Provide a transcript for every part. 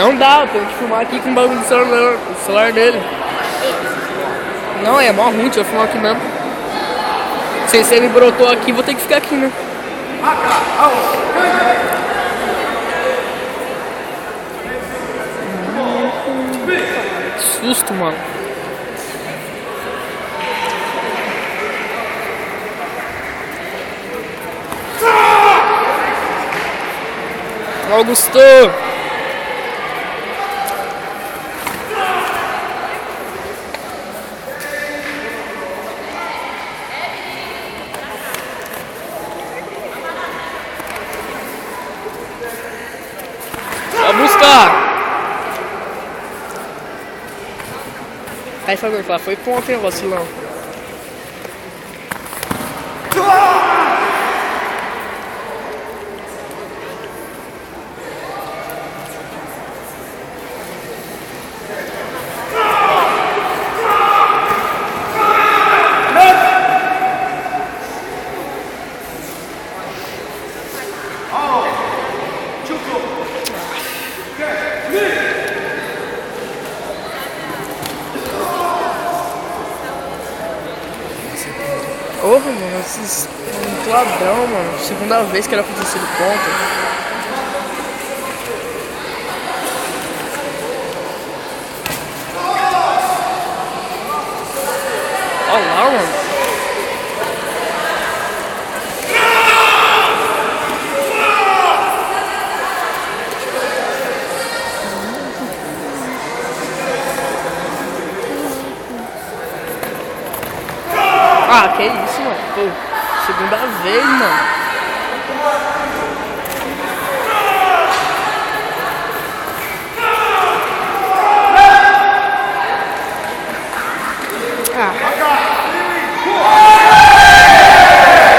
Não dá, eu tenho que filmar aqui com o bagulho do celular dele. Não, é mó ruim, deixa eu filmar aqui mesmo. Se você me brotou aqui, vou ter que ficar aqui, né? Que susto, mano. Augusto! Vai buscar! Aí Fabio, lá foi ponto, hein, vacilão. Porra, mano, esses muito ladrão, mano. Segunda vez que era pra ter sido ponto. Olha lá, mano. Ah, que isso, mano. Pô, segunda vez, mano. Ah.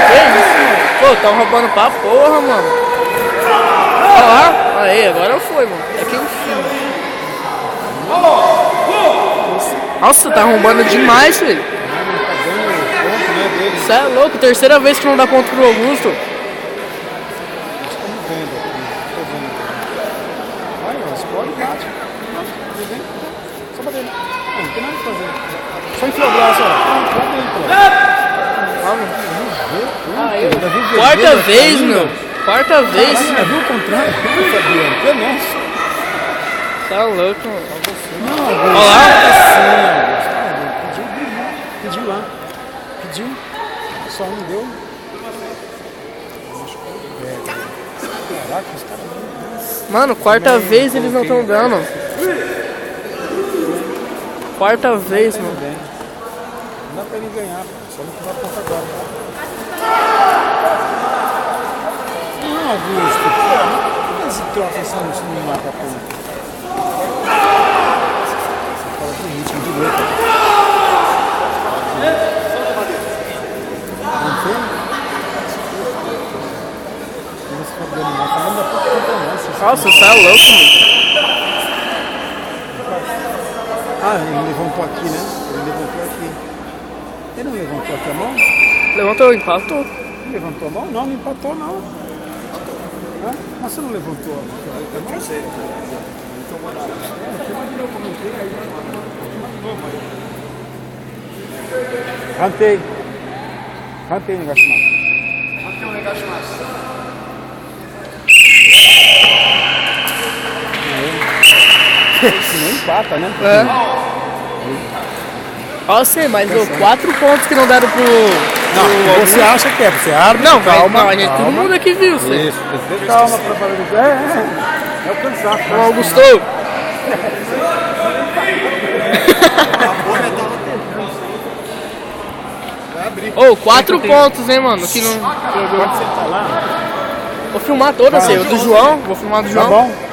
Que isso, mano. Pô, tão roubando pra porra, mano. Olha lá. Aí, agora foi, mano. É que enfim. Nossa, tá arrombando demais, filho. Você é louco, terceira vez que não dá ponto pro Augusto. Estamos vendo aqui, tô vendo aqui. Vai, ó, explode e bate. Só bater. Não tem nada pra fazer. Só enfia o braço, ó. Quarta vez, meu. Quarta vez. Já viu o contrário? Fabiano, que é nosso. Tá louco, mano. Não, olha lá. Pediu lá. Pediu. Só não deu. Caraca, os caras. Mano, quarta vez eles não estão dando. Quarta vez, mano. Não dá pra ele ganhar, só não vai ponta agora. Não, Augusto. Por que esse troço assim não mata a ponta? Esse cara tem ritmo de luta. Nossa, você é louco, mano. Ah, ele levantou aqui, né? Ele levantou aqui. Ele não levantou aqui a mão? Levantou, empatou. Ele levantou a mão? Não, não empatou não. Hã? Mas você não levantou a mão? Eu sei. Rantei. Rantei o negócio mais. Rantei o negócio mais. Se não empata, né? É. Ó, sei, mas deu 4 pontos que não deram pro. Não, você acha que é? Você abre? Não, calma. Não, a gente, todo mundo aqui viu, você. Isso, tem que ter calma pra falar do. É o cansaço. Ô, Augusto! Ô, 4 pontos, hein, mano? Que não. Pode sentar lá. Vou filmar todas, assim, o do João. Vou filmar do João. Tá bom.